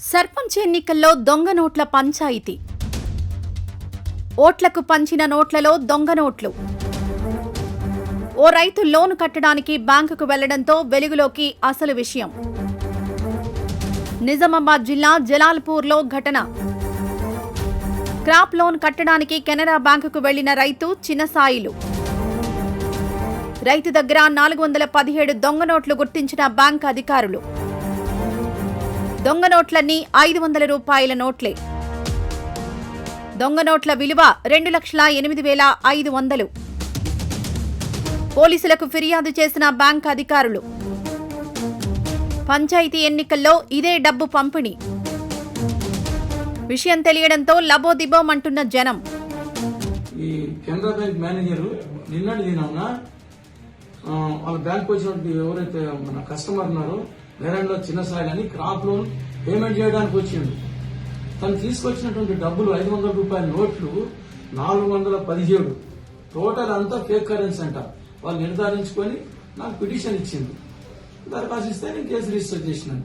సర్పంచ్ ఎన్నికల్లో దొంగ నోట్ల పంచాయితీ. ఓట్లకు పంచిన నోట్లలో దొంగ నోట్లు. ఓ రైతు లోను కట్టడానికి బ్యాంకుకు వెళ్లడంతో వెలుగులోకి అసలు విషయం. నిజామాబాద్ జిల్లా జలాల్పూర్లో ఘటన. క్రాప్ లోన్ కట్టడానికి కెనరా బ్యాంకుకు వెళ్లిన రైతు చిన్నసాయిలు. రైతు దగ్గర 417 దొంగ నోట్లు గుర్తించిన బ్యాంక్ అధికారులు. దొంగ నోట్లన్నీ 500 రూపాయల నోట్లే. దొంగ నోట్ల విలువ 2,08,500. పోలీసులకు ఫిర్యాదు చేసిన బ్యాంక్ అధికారులు. పంచాయతీ ఎన్నికల్లో ఇదే డబ్బు పంపిణీ. విషయం తెలియడంతో లబోదిబోమంటున్న జనం. ఈ కెనరా బ్యాంక్ మేనేజర్ నిన్నటి దినాన వాళ్ళ బ్యాంక్ వచ్చినటువంటి ఎవరైతే మన కస్టమర్ ఉన్నారో వేరంలో చిన్న సాయిలని క్రాప్ లోన్ పేమెంట్ చేయడానికి వచ్చిండు. తను తీసుకొచ్చినటువంటి డబ్బులు 500 రూపాయల నోట్లు 417. టోటల్ అంతా ఫేక్ కరెన్సీ అంట. వాళ్ళు నిర్ధారించుకొని నాకు పిటిషన్ ఇచ్చింది. దరఖాస్తు ఇస్తే నేను కేసు రిజిస్టర్ చేసినాను.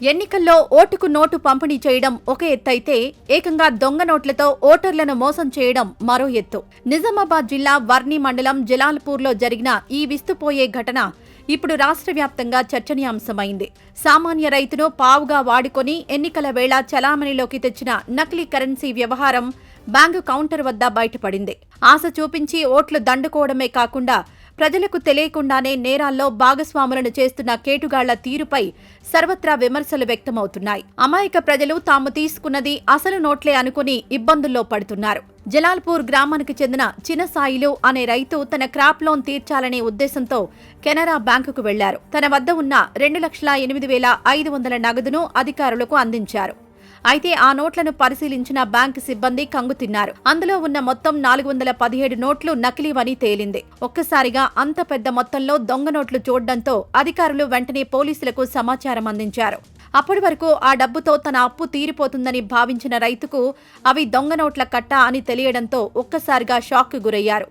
ఎన్నికల్లో ఓటుకు నోటు పంపిణీ చేయడం ఒక ఎత్తైతే ఏకంగా దొంగ నోట్లతో ఓటర్లను మోసం చేయడం మరో ఎత్తు. నిజామాబాద్ జిల్లా వర్ణి మండలం జలాల్పూర్లో జరిగిన ఈ విస్తుపోయే ఘటన ఇప్పుడు రాష్ట్ర వ్యాప్తంగా చర్చనీయాంశమైంది. సామాన్య రైతును పావుగా వాడుకొని ఎన్నికల వేళ చలామణిలోకి తెచ్చిన నకిలీ కరెన్సీ వ్యవహారం బ్యాంకు కౌంటర్ వద్ద బయటపడింది. ఆశ చూపించి ఓట్లు దండుకోవడమే కాకుండా ప్రజలకు తెలియకుండానే నేరాల్లో భాగస్వాములను చేస్తున్న కేటుగాళ్ల తీరుపై సర్వత్రా విమర్శలు వ్యక్తమవుతున్నాయి. అమాయక ప్రజలు తాము తీసుకున్నది అసలు నోట్లే అనుకుని ఇబ్బందుల్లో పడుతున్నారు. జలాల్పూర్ గ్రామానికి చెందిన చిన్నసాయిలు అనే రైతు తన క్రాప్ లోన్ తీర్చాలనే ఉద్దేశంతో కెనరా బ్యాంకుకు వెళ్లారు. తన వద్ద ఉన్న 2,08,500 నగదును అధికారులకు అందించారు. అయితే ఆ నోట్లను పరిశీలించిన బ్యాంకు సిబ్బంది కంగుతిన్నారు. అందులో ఉన్న మొత్తం 417 నోట్లు నకిలీవని తేలింది. ఒక్కసారిగా అంత పెద్ద మొత్తంలో దొంగ నోట్లు చూడడంతో అధికారులు వెంటనే పోలీసులకు సమాచారం అందించారు. అప్పటి వరకు ఆ డబ్బుతో తన అప్పు తీరిపోతుందని భావించిన రైతుకు అవి దొంగ నోట్ల కట్ట అని తెలియడంతో ఒక్కసారిగా షాక్కు గురయ్యారు.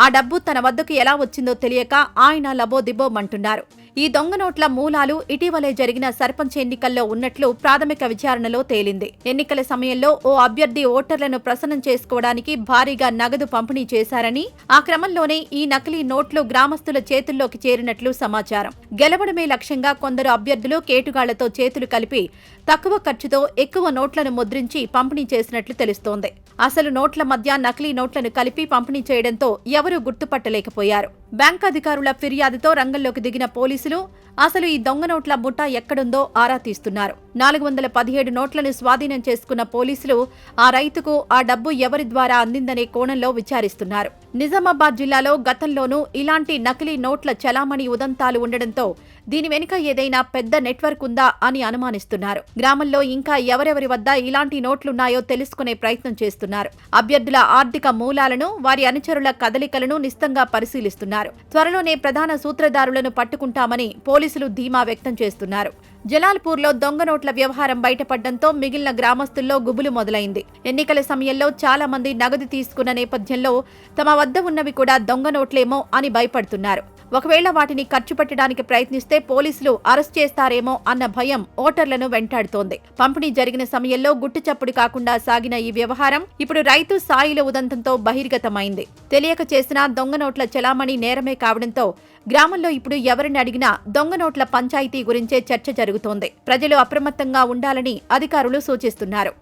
ఆ డబ్బు తన వద్దకు ఎలా వచ్చిందో తెలియక ఆయన లబోదిబోమంటున్నారు. ఈ దొంగ నోట్ల మూలాలు ఇటీవలే జరిగిన సర్పంచ్ ఎన్నికల్లో ఉన్నట్లు ప్రాథమిక విచారణలో తేలింది. ఎన్నికల సమయంలో ఓ అభ్యర్థి ఓటర్లను ప్రసన్నం చేసుకోవడానికి భారీగా నగదు పంపిణీ చేశారని, ఆ క్రమంలోనే ఈ నకిలీ నోట్లు గ్రామస్తుల చేతుల్లోకి చేరినట్లు సమాచారం. గెలవడమే లక్ష్యంగా కొందరు అభ్యర్థులు కేటుగాళ్లతో చేతులు కలిపి తక్కువ ఖర్చుతో ఎక్కువ నోట్లను ముద్రించి పంపిణీ చేసినట్లు తెలుస్తోంది. అసలు నోట్ల మధ్య నకిలీ నోట్లను కలిపి పంపిణీ చేయడంతో ఎవరూ గుర్తుపట్టలేకపోయారు. బ్యాంక్ అధికారుల ఫిర్యాదుతో రంగంలోకి దిగిన పోలీసులు అసలు ఈ దొంగ నోట్ల ముఠా ఎక్కడుందో ఆరా తీస్తున్నారు. 417 నోట్లను స్వాధీనం చేసుకున్న పోలీసులు ఆ రైతుకు ఆ డబ్బు ఎవరి ద్వారా అందిందనే కోణంలో విచారిస్తున్నారు. నిజామాబాద్ జిల్లాలో గతంలోనూ ఇలాంటి నకిలీ నోట్ల చలామణి ఉదంతాలు ఉండడంతో దీని వెనుక ఏదైనా పెద్ద నెట్వర్క్ ఉందా అని అనుమానిస్తున్నారు. గ్రామంలో ఇంకా ఎవరెవరి వద్ద ఇలాంటి నోట్లున్నాయో తెలుసుకునే ప్రయత్నం చేస్తున్నారు. అభ్యర్థుల ఆర్థిక మూలాలను, వారి అనుచరుల కదలికలను నిశితంగా పరిశీలిస్తున్నారు. త్వరలోనే ప్రధాన సూత్రధారులను పట్టుకుంటామని పోలీసులు ధీమా వ్యక్తం చేస్తున్నారు. జలాల్పూర్లో దొంగ నోట్ల వ్యవహారం బయటపడడంతో మిగిలిన గ్రామస్తుల్లో గుబులు మొదలైంది. ఎన్నికల సమయంలో చాలా మంది నగదు తీసుకున్న నేపథ్యంలో తమ వద్ద ఉన్నవి కూడా దొంగ నోట్లేమో అని భయపడుతున్నారు. ఒకవేళ వాటిని ఖర్చు పెట్టడానికి ప్రయత్నిస్తే పోలీసులు అరెస్ట్ చేస్తారేమో అన్న భయం ఓటర్లను వెంటాడుతోంది. పంపిణీ జరిగిన సమయంలో గుట్టుచప్పుడు కాకుండా సాగిన ఈ వ్యవహారం ఇప్పుడు రైతు సాయిల ఉదంతంతో బహిర్గతమైంది. తెలియక చేసిన దొంగ నోట్ల చలామణి నేరమే కావడంతో గ్రామంలో ఇప్పుడు ఎవరిని అడిగినా దొంగ నోట్ల పంచాయతీ గురించే చర్చ జరుగుతోంది. ప్రజలు అప్రమత్తంగా ఉండాలని అధికారులు సూచిస్తున్నారు.